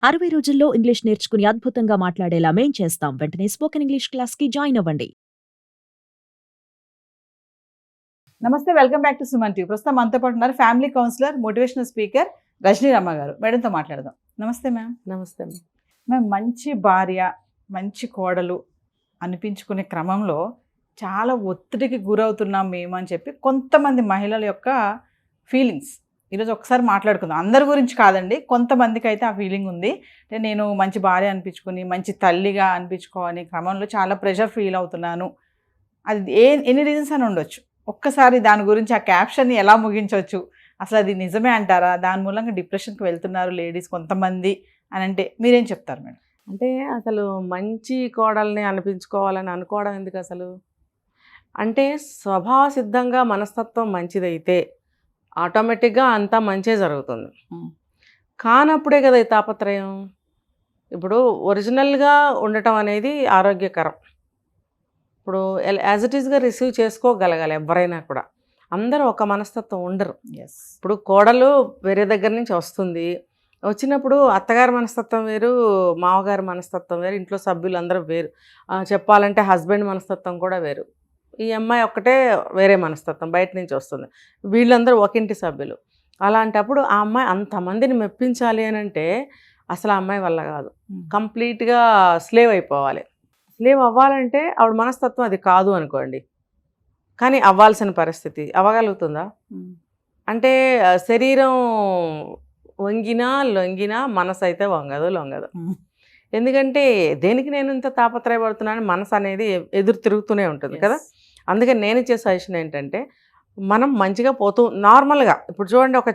60 రోజుల్లో ఇంగ్లీష్ నేర్చుకుని అద్భుతంగా మాట్లాడేలా మేం చేస్తాం. వెంటనే స్పోకెన్ ఇంగ్లీష్ క్లాస్‌కి జాయిన్ అవ్వండి. నమస్తే, welcome back to Suman TV. ప్రస్తుతం మనతో పాటు ఉన్నారు family counsellor, motivational speaker Rajani Ramma గారు. మేడంతో మాట్లాడదాం. నమస్తే మ్యామ్. నమస్తే. మ్యామ్, మంచి భార్య, మంచి కోడలు అనిపించుకునే క్రమంలో చాలా ఒత్తిడికి గురవుతున్నాం మేము అని చెప్పి కొంతమంది మహిళల యొక్క ఫీలింగ్స్ ఈరోజు ఒకసారి మాట్లాడుకుందాం. అందరి గురించి కాదండి, కొంతమందికి అయితే ఆ ఫీలింగ్ ఉంది. అంటే నేను మంచి భార్య అనిపించుకుని మంచి తల్లిగా అనిపించుకోని క్రమంలో చాలా ప్రెషర్ ఫీల్ అవుతున్నాను. అది ఎన్ని రీజన్స్ అని ఉండొచ్చు. ఒక్కసారి దాని గురించి ఆ క్యాప్షన్ని ఎలా ముగించవచ్చు, అసలు అది నిజమే అంటారా? దాని మూలంగా డిప్రెషన్కి వెళ్తున్నారు లేడీస్ కొంతమంది అని అంటే మీరేం చెప్తారు మేడం? అంటే అసలు మంచి కోడల్ని అనిపించుకోవాలని అనుకోవడం ఎందుకు అసలు? అంటే స్వభావ సిద్ధంగా మనస్తత్వం మంచిదైతే ఆటోమేటిక్గా అంతా మంచే జరుగుతుంది. కానప్పుడే కదా ఈ తాపత్రయం. ఇప్పుడు ఒరిజినల్గా ఉండటం అనేది ఆరోగ్యకరం. ఇప్పుడు యాజ్ ఇట్ ఈస్గా రిసీవ్ చేసుకోగలగాలి ఎవరైనా కూడా. అందరూ ఒక మనస్తత్వం ఉండరు. ఇప్పుడు కోడలు వేరే దగ్గర నుంచి వస్తుంది, వచ్చినప్పుడు అత్తగారి మనస్తత్వం వేరు, మామగారి మనస్తత్వం వేరు, ఇంట్లో సభ్యులందరూ వేరు. చెప్పాలంటే హస్బెండ్ మనస్తత్వం కూడా వేరు. ఈ అమ్మాయి ఒక్కటే వేరే మనస్తత్వం, బయట నుంచి వస్తుంది. వీళ్ళందరూ ఒకింటి సభ్యులు. అలాంటప్పుడు ఆ అమ్మాయి అంతమందిని మెప్పించాలి అని అంటే అసలు ఆ అమ్మాయి వల్ల కాదు. కంప్లీట్గా స్లేవ్ అయిపోవాలి. స్లేవ్ అవ్వాలంటే ఆవిడ మనస్తత్వం అది కాదు అనుకోండి, కానీ అవ్వాల్సిన పరిస్థితి అవ్వగలుగుతుందా? అంటే శరీరం వంగినా లొంగినా మనసు అయితే లొంగదు. ఎందుకంటే దేనికి నేను ఇంత తాపత్రయపడుతున్నాను, మనసు అనేది ఎదురు తిరుగుతూనే ఉంటుంది కదా. అందుకని నేను ఇచ్చే సజెషన్ ఏంటంటే, మనం మంచిగా పోతూ నార్మల్గా ఇప్పుడు చూడండి, ఒక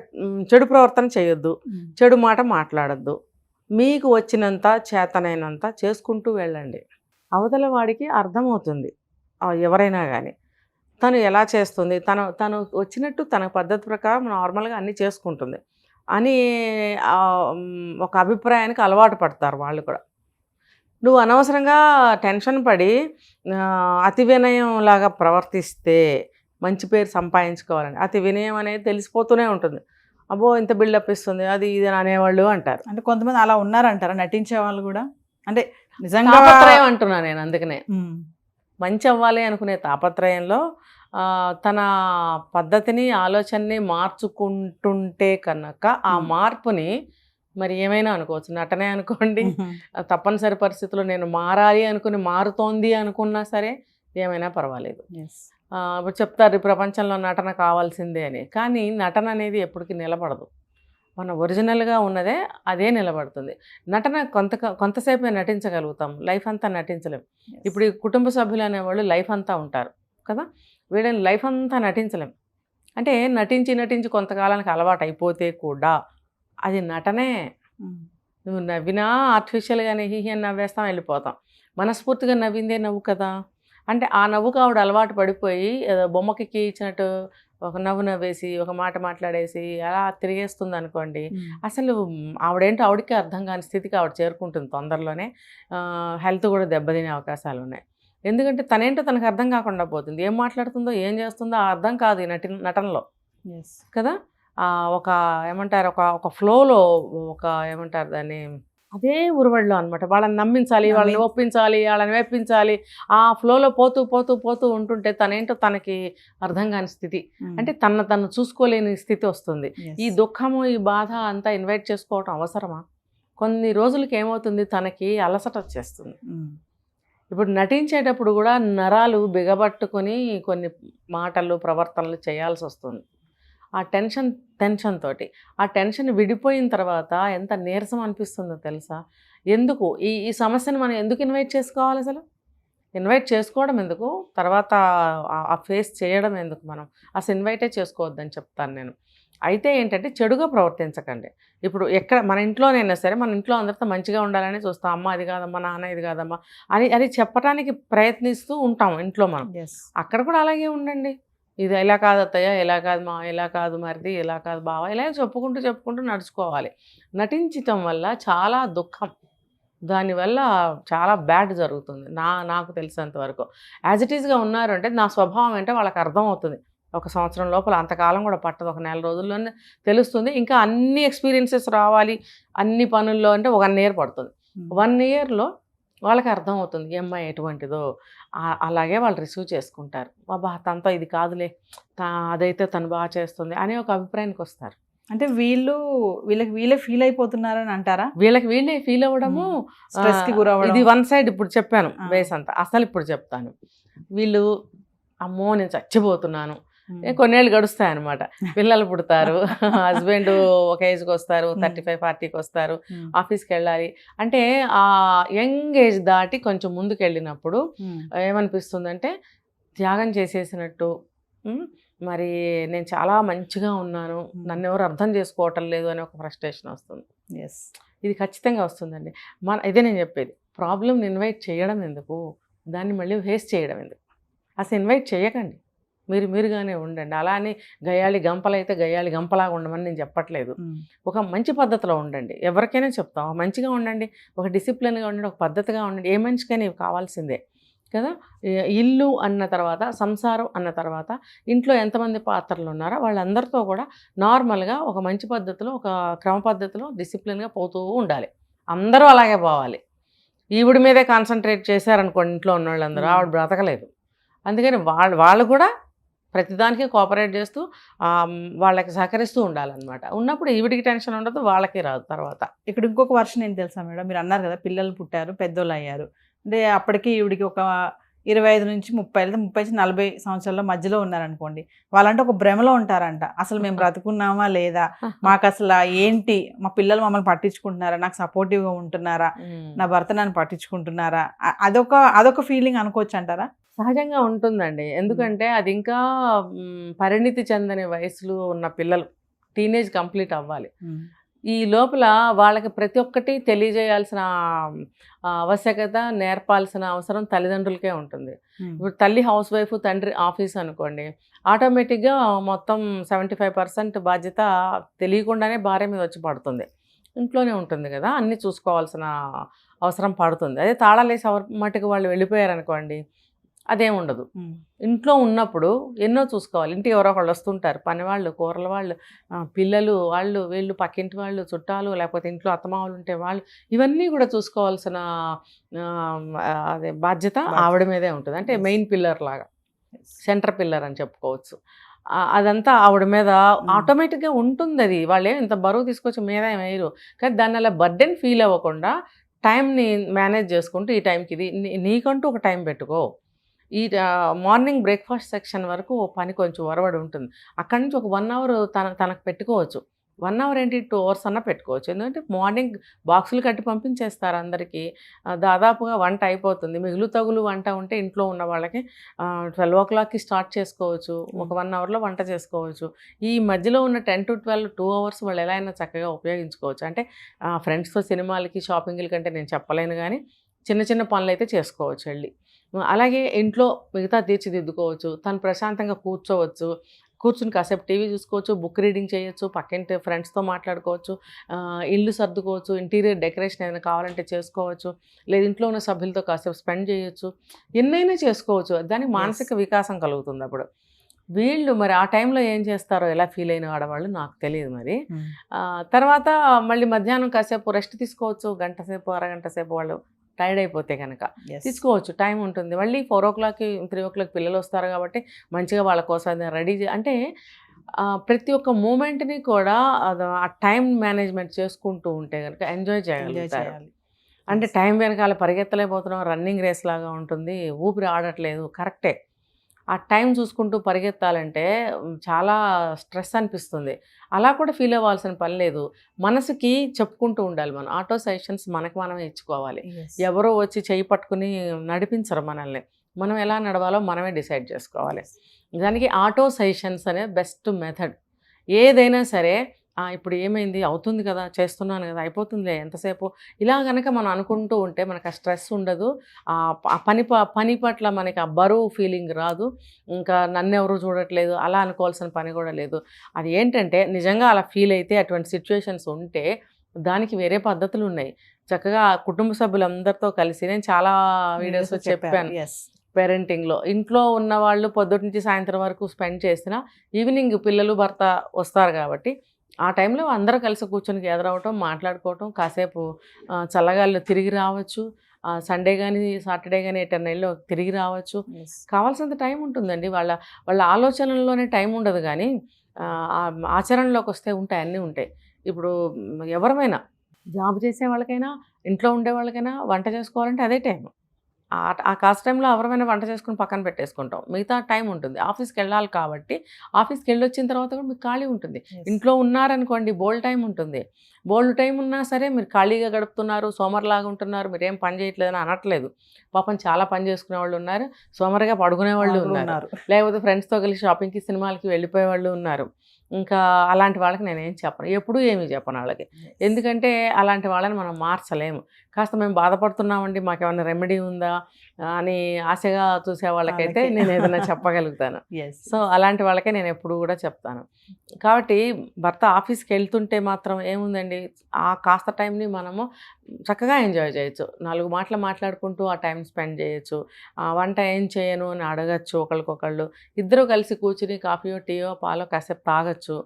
చెడు ప్రవర్తన చేయొద్దు, చెడు మాట మాట్లాడద్దు, మీకు వచ్చినంత చేతనైనంత చేసుకుంటూ వెళ్ళండి. అవతల వాడికి అర్థమవుతుంది, ఎవరైనా కానీ తను ఎలా చేస్తుంది, తను వచ్చినట్టు తన పద్ధతి ప్రకారం నార్మల్గా అన్నీ చేసుకుంటుంది అని ఒక అభిప్రాయానికి అలవాటు పడతారు వాళ్ళు కూడా. నువ్వు అనవసరంగా టెన్షన్ పడి అతి వినయం లాగా ప్రవర్తిస్తే మంచి పేరు సంపాదించుకోవాలని. అతి వినయం అనేది తెలిసిపోతూనే ఉంటుంది. అబ్బో ఇంత బిల్డప్ ఇస్తుంది అది ఇది అనేవాళ్ళు అంటారు. అంటే కొంతమంది అలా ఉన్నారంటారా, నటించే వాళ్ళు కూడా? అంటే నిజంగా తాపత్రయం అంటున్నా నేను. అందుకనే మంచి అవ్వాలి అనుకునే తాపత్రయంలో తన పద్ధతిని ఆలోచనని మార్చుకుంటుంటే కనుక ఆ మార్పుని మరి ఏమైనా అనుకోవచ్చు. నటనే అనుకోండి, తప్పనిసరి పరిస్థితుల్లో నేను మారాలి అనుకుని మారుతోంది అనుకున్నా సరే ఏమైనా పర్వాలేదు. ఇప్పుడు చెప్తారు ఈ ప్రపంచంలో నటన కావాల్సిందే అని, కానీ నటన అనేది ఎప్పటికీ నిలబడదు. మన ఒరిజినల్గా ఉన్నదే అదే నిలబడుతుంది. నటన కొంతసేపే నటించగలుగుతాం, లైఫ్ అంతా నటించలేం. ఇప్పుడు ఈ కుటుంబ సభ్యులు అనేవాళ్ళు లైఫ్ అంతా ఉంటారు కదా, వీళ్ళని లైఫ్ అంతా నటించలేం. అంటే నటించి కొంతకాలానికి అలవాటు అయిపోతే కూడా అది నటనే. నువ్వు నవ్వినా ఆర్టిఫిషియల్గానే హీహి అని నవ్వేస్తాం, వెళ్ళిపోతాం. మనస్ఫూర్తిగా నవ్విందే నవ్వు కదా. అంటే ఆ నవ్వుకు ఆవిడ అలవాటు పడిపోయి బొమ్మకి ఇచ్చినట్టు ఒక నవ్వు నవ్వేసి ఒక మాట మాట్లాడేసి అలా తిరిగేస్తుంది అనుకోండి, అసలు ఆవిడేంటో ఆవిడకి అర్థం కాని స్థితికి ఆవిడ చేరుకుంటుంది తొందరలోనే. హెల్త్ కూడా దెబ్బతినే అవకాశాలు ఉన్నాయి. ఎందుకంటే తనేంటో తనకు అర్థం కాకుండా పోతుంది. ఏం మాట్లాడుతుందో ఏం చేస్తుందో అర్థం కాదు ఈ నటనలో కదా. ఒక ఏమంటారు, ఒక ఫ్లోలో, ఒక ఏమంటారు దాన్ని, అదే ఉరువడిలో అనమాట. వాళ్ళని నమ్మించాలి, వాళ్ళని ఒప్పించాలి, వాళ్ళని వేపించాలి. ఆ ఫ్లోలో పోతూ ఉంటుంటే తనేంటో తనకి అర్థం కాని స్థితి, అంటే తను చూసుకోలేని స్థితి వస్తుంది. ఈ దుఃఖము ఈ బాధ అంతా ఇన్వైట్ చేసుకోవటం అవసరమా? కొన్ని రోజులకి ఏమవుతుంది, తనకి అలసట వచ్చేస్తుంది. ఇప్పుడు నటించేటప్పుడు కూడా నరాలు బిగబట్టుకొని కొన్ని మాటలు ప్రవర్తనలు చేయాల్సి వస్తుంది. ఆ టెన్షన్ తోటి ఆ టెన్షన్ విడిపోయిన తర్వాత ఎంత నీరసం అనిపిస్తుందో తెలుసా. ఎందుకు ఈ సమస్యను మనం ఎందుకు ఇన్వైట్ చేసుకోవాలి? అసలు ఇన్వైట్ చేసుకోవడం ఎందుకు, తర్వాత ఆ ఫేస్ చేయడం ఎందుకు? మనం అసలు ఇన్వైటే చేసుకోవద్దని చెప్తాను నేను. అయితే ఏంటంటే చెడుగా ప్రవర్తించకండి. ఇప్పుడు ఎక్కడ మన ఇంట్లోనైనా సరే, మన ఇంట్లో అందరితో మంచిగా ఉండాలని చూస్తాం. అమ్మ అది కాదమ్మా, నాన్న ఇది కాదమ్మా అని చెప్పడానికి ప్రయత్నిస్తూ ఉంటాం ఇంట్లో మనం. అక్కడ కూడా అలాగే ఉండండి. ఇది ఇలా కాదు అత్తయ్య, ఇలా కాదు మా, ఇలా కాదు మరిది, ఇలా కాదు బావ, ఇలా చెప్పుకుంటూ నడుచుకోవాలి. నటించటం వల్ల చాలా దుఃఖం, దానివల్ల చాలా బ్యాడ్ జరుగుతుంది నాకు తెలిసినంత వరకు. యాజ్ ఇట్ ఈస్గా ఉన్నారు అంటే నా స్వభావం ఏంటో వాళ్ళకి అర్థమవుతుంది. ఒక సంవత్సరం లోపల, అంతకాలం కూడా పట్టదు, ఒక నెల రోజుల్లోనే తెలుస్తుంది. ఇంకా అన్ని ఎక్స్పీరియన్సెస్ రావాలి అన్ని పనుల్లో అంటే 1 year పడుతుంది. 1 yearలో వాళ్ళకి అర్థం అవుతుంది ఈ అమ్మాయి ఎటువంటిదో. అలాగే వాళ్ళు రిసీవ్ చేసుకుంటారు. బాబా తనతో ఇది కాదులే, అదైతే తను బాగా చేస్తుంది అనే ఒక అభిప్రాయానికి వస్తారు. అంటే వీళ్ళకి వీళ్ళే ఫీల్ అయిపోతున్నారని అంటారా? వీళ్ళకి వీళ్ళే ఫీల్ అవ్వడము, స్ట్రెస్ కి గురవ్వడం. ఇది 1 side ఇప్పుడు చెప్పాను బేస్ అంతా. అసలు ఇప్పుడు చెప్తాను. వీళ్ళు అమ్మో నేను చచ్చిపోతున్నాను, కొన్నేళ్ళు గడుస్తాయి అనమాట, పిల్లలు పుడతారు, హస్బెండ్ ఒక ఏజ్కి వస్తారు, 35-40కి వస్తారు, ఆఫీస్కి వెళ్ళాలి అంటే ఆ యంగ్ ఏజ్ దాటి కొంచెం ముందుకు వెళ్ళినప్పుడు ఏమనిపిస్తుందంటే త్యాగం చేసేసినట్టు, మరి నేను చాలా మంచిగా ఉన్నాను, నన్ను ఎవరు అర్థం చేసుకోవటం లేదు అనే ఒక ఫ్రస్ట్రేషన్ వస్తుంది. ఇది ఖచ్చితంగా వస్తుందండి. ఇదే నేను చెప్పేది, ప్రాబ్లమ్ని ఇన్వైట్ చేయడం ఎందుకు, దాన్ని మళ్ళీ ఫేస్ చేయడం ఎందుకు? అసలు ఇన్వైట్ చేయకండి, మీరుగానే ఉండండి. అలా అని గయ్యాళి గంపలైతే గయ్యాళి గంపలాగా ఉండమని నేను చెప్పట్లేదు. ఒక మంచి పద్ధతిలో ఉండండి, ఎవరికైనా చెప్తాం మంచిగా ఉండండి, ఒక డిసిప్లిన్గా ఉండండి, ఒక పద్ధతిగా ఉండండి. ఏ మనిషికైనా ఇవి కావాల్సిందే కదా. ఇల్లు అన్న తర్వాత, సంసారం అన్న తర్వాత, ఇంట్లో ఎంతమంది పాత్రలు ఉన్నారో వాళ్ళందరితో కూడా నార్మల్గా ఒక మంచి పద్ధతిలో, ఒక క్రమ పద్ధతిలో డిసిప్లిన్గా పోతూ ఉండాలి. అందరూ అలాగే పోవాలి. ఈవిడ మీదే కాన్సన్ట్రేట్ చేశారనుకోండి ఇంట్లో ఉన్న వాళ్ళందరూ, ఆవిడ బ్రతకలేదు. అందుకని వాళ్ళు కూడా ప్రతిదానికి కోఆపరేట్ చేస్తూ వాళ్ళకి సహకరిస్తూ ఉండాలన్నమాట. ఉన్నప్పుడు ఈవిడికి టెన్షన్ ఉండదు, వాళ్ళకి రాదు. తర్వాత ఇక్కడ ఇంకొక వర్షన్ ఏం తెలుసా మేడం, మీరు అన్నారు కదా పిల్లలు పుట్టారు, పెద్దోళ్ళు అయ్యారు అంటే అప్పటికి ఈవిడికి ఒక 25 నుంచి 30, 30 నుంచి 40 సంవత్సరాల మధ్యలో ఉన్నారనుకోండి, వాళ్ళంటే ఒక భ్రమలో ఉంటారంట. అసలు మేము బ్రతుకున్నామా లేదా, మాకు అసలు ఏంటి, మా పిల్లలు మమ్మల్ని పట్టించుకుంటున్నారా, నాకు సపోర్టివ్గా ఉంటున్నారా, నా భర్త నన్ను పట్టించుకుంటున్నారా, అదొక ఫీలింగ్ అనుకోవచ్చు అంటారా? సహజంగా ఉంటుందండి. ఎందుకంటే అది ఇంకా పరిణితి చెందని వయసులో ఉన్న పిల్లలు, టీనేజ్ కంప్లీట్ అవ్వాలి. ఈ లోపల వాళ్ళకి ప్రతి ఒక్కటి తెలియజేయాల్సిన ఆవశ్యకత, నేర్పాల్సిన అవసరం తల్లిదండ్రులకే ఉంటుంది. ఇప్పుడు తల్లి హౌస్ వైఫ్, తండ్రి ఆఫీస్ అనుకోండి, ఆటోమేటిక్గా మొత్తం 75% బాధ్యత తెలియకుండానే భార్య మీద వచ్చి పడుతుంది. ఇంట్లోనే ఉంటుంది కదా, అన్నీ చూసుకోవాల్సిన అవసరం పడుతుంది. అదే తాళాలేసి మటుకు వాళ్ళు వెళ్ళిపోయారనుకోండి, అదేం ఉండదు. ఇంట్లో ఉన్నప్పుడు ఎన్నో చూసుకోవాలి. ఇంటికి ఎవరో ఒకళ్ళు వస్తుంటారు, పనివాళ్ళు, కూరల వాళ్ళు, పిల్లలు, వాళ్ళు వీళ్ళు, పక్కింటి వాళ్ళు, చుట్టాలు, లేకపోతే ఇంట్లో అత్తమామలు ఉంటే వాళ్ళు, ఇవన్నీ కూడా చూసుకోవాల్సిన అదే బాధ్యత ఆవిడ మీదే ఉంటుంది. అంటే మెయిన్ పిల్లర్ లాగా, సెంటర్ పిల్లర్ అని చెప్పుకోవచ్చు. అదంతా ఆవిడ మీద ఆటోమేటిక్గా ఉంటుంది. అది వాళ్ళు ఇంత బరువు తీసుకొచ్చి మీద వేయరు, కానీ దాన్ని అలా బర్డెన్ ఫీల్ అవ్వకుండా టైంని మేనేజ్ చేసుకుంటూ, ఈ టైంకి ఇది నీకంటూ ఒక టైం పెట్టుకో. ఈ మార్నింగ్ బ్రేక్ఫాస్ట్ సెక్షన్ వరకు పని కొంచెం ఒరవడి ఉంటుంది. అక్కడి నుంచి ఒక 1 hour తనకు పెట్టుకోవచ్చు. 1 hour ఏంటి, 2 hours అన్నా పెట్టుకోవచ్చు. ఎందుకంటే మార్నింగ్ బాక్సులు కట్టి పంపించేస్తారు అందరికీ, దాదాపుగా వంట అయిపోతుంది. మిగులు తగులు వంట ఉంటే ఇంట్లో ఉన్న వాళ్ళకి 12 o'clockకి స్టార్ట్ చేసుకోవచ్చు, ఒక 1 hourలో వంట చేసుకోవచ్చు. ఈ మధ్యలో ఉన్న 10 to 12 2 hours వాళ్ళు ఎలా అయినా చక్కగా ఉపయోగించుకోవచ్చు. అంటే ఫ్రెండ్స్తో సినిమాలకి, షాపింగ్ల కంటే నేను చెప్పలేను, కానీ చిన్న చిన్న పనులు అయితే చేసుకోవచ్చు వెళ్ళి. అలాగే ఇంట్లో మిగతా తీర్చిదిద్దుకోవచ్చు. తను ప్రశాంతంగా కూర్చుని కాసేపు టీవీ చూసుకోవచ్చు, బుక్ రీడింగ్ చేయొచ్చు, పక్కింటి ఫ్రెండ్స్తో మాట్లాడుకోవచ్చు, ఇల్లు సర్దుకోవచ్చు, ఇంటీరియర్ డెకరేషన్ ఏదైనా కావాలంటే చేసుకోవచ్చు, లేదు ఇంట్లో ఉన్న సభ్యులతో కాసేపు స్పెండ్ చేయొచ్చు, ఎన్నైనా చేసుకోవచ్చు. దానికి మానసిక వికాసం కలుగుతుంది. అప్పుడు వీళ్ళు మరి ఆ టైంలో ఏం చేస్తారో, ఎలా ఫీల్ అయిన ఆడవాళ్ళు నాకు తెలియదు. మరి తర్వాత మళ్ళీ మధ్యాహ్నం కాసేపు రెస్ట్ తీసుకోవచ్చు, గంట సేపు, అరగంట సేపు వాళ్ళు టైర్డ్ అయిపోతే కనుక తీసుకోవచ్చు, టైం ఉంటుంది. మళ్ళీ 4 o'clockకి 3 o'clock పిల్లలు వస్తారు కాబట్టి మంచిగా వాళ్ళ కోసం రెడీ అంటే ప్రతి ఒక్క మూమెంట్ని కూడా ఆ టైం మేనేజ్మెంట్ చేసుకుంటూ ఉంటే కనుక ఎంజాయ్ చేయగలుగుతారు. అంటే టైం వెనకాల పరిగెత్తలేకపోతున్నాం, రన్నింగ్ రేస్ లాగా ఉంటుంది, ఊపిరి ఆడట్లేదు, కరెక్టే. ఆ టైం చూసుకుంటూ పరిగెత్తాలంటే చాలా స్ట్రెస్ అనిపిస్తుంది. అలా కూడా ఫీల్ అవ్వాల్సిన పని లేదు. మనసుకి చెప్పుకుంటూ ఉండాలి. మనం ఆటో సజెషన్స్ మనకు మనమే ఇచ్చుకోవాలి. ఎవరో వచ్చి చేయి పట్టుకుని నడిపించరు మనల్ని, మనం ఎలా నడవాలో మనమే డిసైడ్ చేసుకోవాలి. దానికి ఆటో సజెషన్స్ అనే బెస్ట్ మెథడ్. ఏదైనా సరే ఇప్పుడు ఏమైంది, అవుతుంది కదా, చేస్తున్నాను కదా, అయిపోతుందిలే ఎంతసేపు, ఇలా కనుక మనం అనుకుంటూ ఉంటే మనకు ఆ స్ట్రెస్ ఉండదు. పని పట్ల మనకి ఆ బరువు ఫీలింగ్ రాదు. ఇంకా నన్ను ఎవరు చూడట్లేదు అలా అనుకోవాల్సిన పని కూడా లేదు. అది ఏంటంటే నిజంగా అలా ఫీల్ అయితే, అటువంటి సిచ్యువేషన్స్ ఉంటే దానికి వేరే పద్ధతులు ఉన్నాయి. చక్కగా కుటుంబ సభ్యులందరితో కలిసి, నేను చాలా వీడియోస్లో చెప్పాను, పేరెంటింగ్లో. ఇంట్లో ఉన్న వాళ్ళు పొద్దుటి నుంచి సాయంత్రం వరకు స్పెండ్ చేసినా ఈవినింగ్ పిల్లలు భర్త వస్తారు కాబట్టి ఆ టైంలో అందరూ కలిసి కూర్చొని గ్యాదర్ అవ్వటం, మాట్లాడుకోవటం, కాసేపు చల్లగాలిలో తిరిగి రావచ్చు. సండే కానీ సాటర్డే కానీ ఎటన్నా వెళ్ళి తిరిగి రావచ్చు. కావాల్సినంత టైం ఉంటుందండి. వాళ్ళ ఆలోచనల్లోనే టైం ఉండదు, కానీ ఆచరణలోకి వస్తే ఉంటాయి, అన్నీ ఉంటాయి. ఇప్పుడు ఎవరమైనా జాబ్ చేసే వాళ్ళకైనా ఇంట్లో ఉండే వాళ్ళకైనా వంట చేసుకోవాలంటే అదే టైం. ఆ కాస్త టైంలో ఎవరైనా వంట చేసుకుని పక్కన పెట్టేసుకుంటాం. మిగతా టైం ఉంటుంది. ఆఫీస్కి వెళ్ళాలి కాబట్టి ఆఫీస్కి వెళ్ళి వచ్చిన తర్వాత కూడా మీకు ఖాళీ ఉంటుంది. ఇంట్లో ఉన్నారనుకోండి బోల్డ్ టైం ఉంటుంది. బోల్డ్ టైం ఉన్నా సరే మీరు ఖాళీగా గడుపుతున్నారు, సోమరిలాగా ఉంటున్నారు, మీరు ఏం పని చేయట్లేదని అనట్లేదు. పాపం చాలా పని చేసుకునే వాళ్ళు ఉన్నారు, సోమరిగా పడుకునే వాళ్ళు ఉన్నారు, లేకపోతే ఫ్రెండ్స్తో కలిసి షాపింగ్కి సినిమాలకి వెళ్ళిపోయే వాళ్ళు ఉన్నారు. ఇంకా అలాంటి వాళ్ళకి నేనేం చెప్పను, ఎప్పుడూ ఏమీ చెప్పను వాళ్ళకి. ఎందుకంటే అలాంటి వాళ్ళని మనం మార్చలేము. కాస్త మేము బాధపడుతున్నామండి, మాకేమైనా రెమెడీ ఉందా అని ఆశగా చూసే వాళ్ళకైతే నేను ఏదైనా చెప్పగలుగుతాను. సో అలాంటి వాళ్ళకే నేను ఎప్పుడు కూడా చెప్తాను. కాబట్టి భర్త ఆఫీస్కి వెళ్తుంటే మాత్రం ఏముందండి, ఆ కాస్త టైంని మనము చక్కగా ఎంజాయ్ చేయొచ్చు. 4 మాటలు మాట్లాడుకుంటూ ఆ టైం స్పెండ్ చేయొచ్చు. వంట ఏం చేయను అని అడగచ్చు ఒకళ్ళకొకళ్ళు. ఇద్దరు కలిసి కూర్చుని కాఫీయో టీయో పాలో కాసేపు తాగొచ్చు.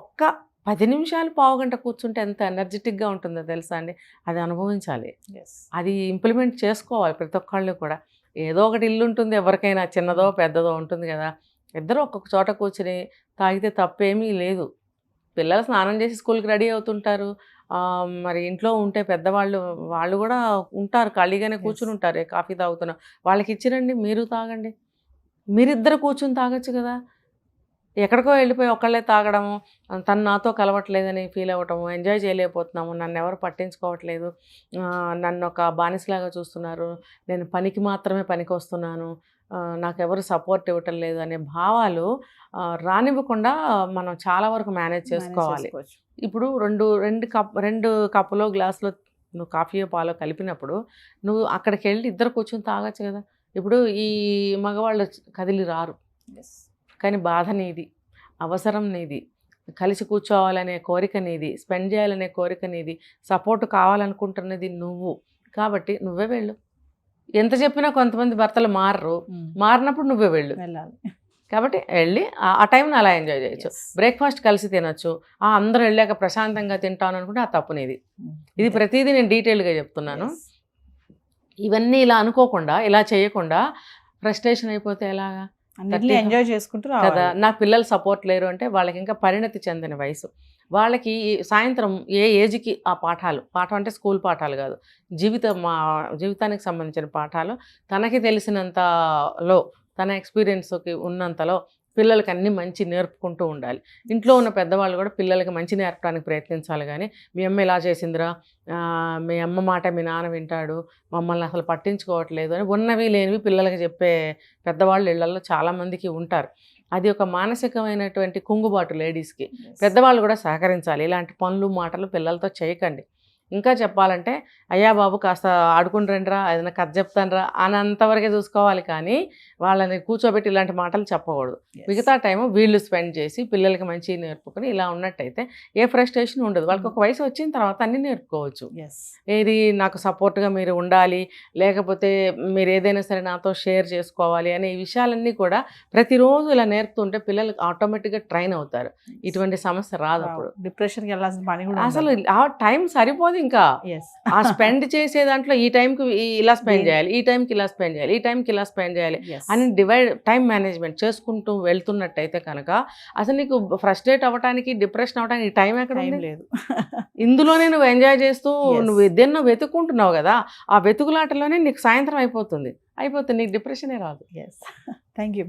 ఒక్క 10 నిమిషాలు పావుగంట కూర్చుంటే ఎంత ఎనర్జెటిక్గా ఉంటుందో తెలుసా అండి. అది అనుభవించాలి, అది ఇంప్లిమెంట్ చేసుకోవాలి ప్రతి ఒక్కళ్ళు కూడా. ఏదో ఒకటి ఇల్లు ఉంటుంది ఎవరికైనా, చిన్నదో పెద్దదో ఉంటుంది కదా. ఇద్దరు ఒక్కొక్క చోట కూర్చుని తాగితే తప్పేమీ లేదు. పిల్లలు స్నానం చేసి స్కూల్కి రెడీ అవుతుంటారు. మరి ఇంట్లో ఉంటే పెద్దవాళ్ళు వాళ్ళు కూడా ఉంటారు, ఖాళీగానే కూర్చుని ఉంటారు, కాఫీ తాగుతున్నారు. వాళ్ళకి ఇచ్చిరండి, మీరు తాగండి. మీరిద్దరు కూర్చుని తాగొచ్చు కదా. ఎక్కడికో వెళ్ళిపోయి ఒకళ్ళే తాగడము, తను నాతో కలవట్లేదని ఫీల్ అవ్వటము, ఎంజాయ్ చేయలేకపోతున్నాము, నన్ను ఎవరు పట్టించుకోవట్లేదు, నన్ను ఒక బానిసలాగా చూస్తున్నారు, నేను పనికి మాత్రమే పనికి వస్తున్నాను, నాకెవరు సపోర్ట్ ఇవ్వటం లేదు అనే భావాలు రానివ్వకుండా మనం చాలా వరకు మేనేజ్ చేసుకోవాలి. ఇప్పుడు రెండు కప్పులో గ్లాసులో నువ్వు కాఫీయో పాలో కలిపినప్పుడు నువ్వు అక్కడికి వెళ్ళి ఇద్దరు కూర్చొని తాగొచ్చు కదా. ఇప్పుడు ఈ మగవాళ్ళు కదిలి రారు, కానీ బాధ నీది, అవసరం నీది, కలిసి కూర్చోవాలనే కోరిక నీది, స్పెండ్ చేయాలనే కోరిక నీది, సపోర్ట్ కావాలనుకుంటున్నది నువ్వు. కాబట్టి నువ్వే వెళ్ళు. ఎంత చెప్పినా కొంతమంది భర్తలు మారినప్పుడు నువ్వే వెళ్ళు. కాబట్టి వెళ్ళి ఆ టైంని అలా ఎంజాయ్ చేయొచ్చు. బ్రేక్ఫాస్ట్ కలిసి తినొచ్చు. అందరూ వెళ్ళాక ప్రశాంతంగా తింటాను అనుకుంటే ఆ తప్పు నీది. ఇది ప్రతిదీ నేను డీటెయిల్గా చెప్తున్నాను. ఇవన్నీ ఇలా అనుకోకుండా, ఇలా చేయకుండా ఫ్రస్ట్రేషన్ అయిపోతే ఎలాగా ఎంజాయ్ చేసుకుంటూ కదా. నాకు పిల్లలు సపోర్ట్ లేరు అంటే వాళ్ళకి ఇంకా పరిణతి చెందిన వయసు. వాళ్ళకి సాయంత్రం ఏ ఏజ్కి ఆ పాఠం అంటే స్కూల్ పాఠాలు కాదు, జీవితానికి సంబంధించిన పాఠాలు తనకి తెలిసినంతలో, తన ఎక్స్పీరియన్స్కి ఉన్నంతలో పిల్లలకి అన్నీ మంచి నేర్పుకుంటూ ఉండాలి. ఇంట్లో ఉన్న పెద్దవాళ్ళు కూడా పిల్లలకి మంచి నేర్పడానికి ప్రయత్నించాలి. కానీ మీ అమ్మ ఇలా చేసిందిరా, మీ అమ్మ మాట మీ నాన్న వింటాడు, మమ్మల్ని అసలు పట్టించుకోవట్లేదు అని ఉన్నవి లేనివి పిల్లలకి చెప్పే పెద్దవాళ్ళు ఇళ్లలో చాలామందికి ఉంటారు. అది ఒక మానసికమైనటువంటి కుంగుబాటు లేడీస్కి. పెద్దవాళ్ళు కూడా సహకరించాలి. ఇలాంటి పనులు మాటలు పిల్లలతో చేయకండి. ఇంకా చెప్పాలంటే అయ్యా బాబు కాస్త ఆడుకుని రండిరా, ఏదైనా కథ చెప్తానురా అని అంతవరకే చూసుకోవాలి. కానీ వాళ్ళని కూర్చోబెట్టి ఇలాంటి మాటలు చెప్పకూడదు. మిగతా టైం వీళ్ళు స్పెండ్ చేసి పిల్లలకి మంచి నేర్పుకొని ఇలా ఉన్నట్టయితే ఏ ఫ్రస్ట్రేషన్ ఉండదు. వాళ్ళకి ఒక వయసు వచ్చిన తర్వాత అన్నీ నేర్పుకోవచ్చు. ఏది నాకు సపోర్ట్గా మీరు ఉండాలి, లేకపోతే మీరు ఏదైనా సరే నాతో షేర్ చేసుకోవాలి అనే ఈ విషయాలన్నీ కూడా ప్రతిరోజు ఇలా నేర్పుతుంటే పిల్లలు ఆటోమేటిక్గా ట్రైన్ అవుతారు. ఇటువంటి సమస్య రాదు. అప్పుడు డిప్రెషన్కి వెళ్ళాల్సిన పని కూడా అసలు ఆ టైం సరిపోదు. ఇంకా ఆ స్పెండ్ చేసే దాంట్లో ఈ టైంకి ఇలా స్పెండ్ చేయాలి, ఈ టైంకి ఇలా స్పెండ్ చేయాలి, ఈ టైంకి ఇలా స్పెండ్ చేయాలి అని టైం మేనేజ్మెంట్ చేసుకుంటూ వెళ్తున్నట్టయితే కనుక అసలు నీకు ఫ్రస్ట్రేట్ అవ్వడానికి, డిప్రెషన్ అవ్వడానికి టైం ఎక్కడ లేదు. ఇందులోనే నువ్వు ఎంజాయ్ చేస్తూ నువ్వు ఏదైనా వెతుక్కుంటున్నావు కదా, ఆ వెతుకులాటలోనే నీకు సాయంత్రం అయిపోతుంది, నీకు డిప్రెషనే రాదు. Thank you.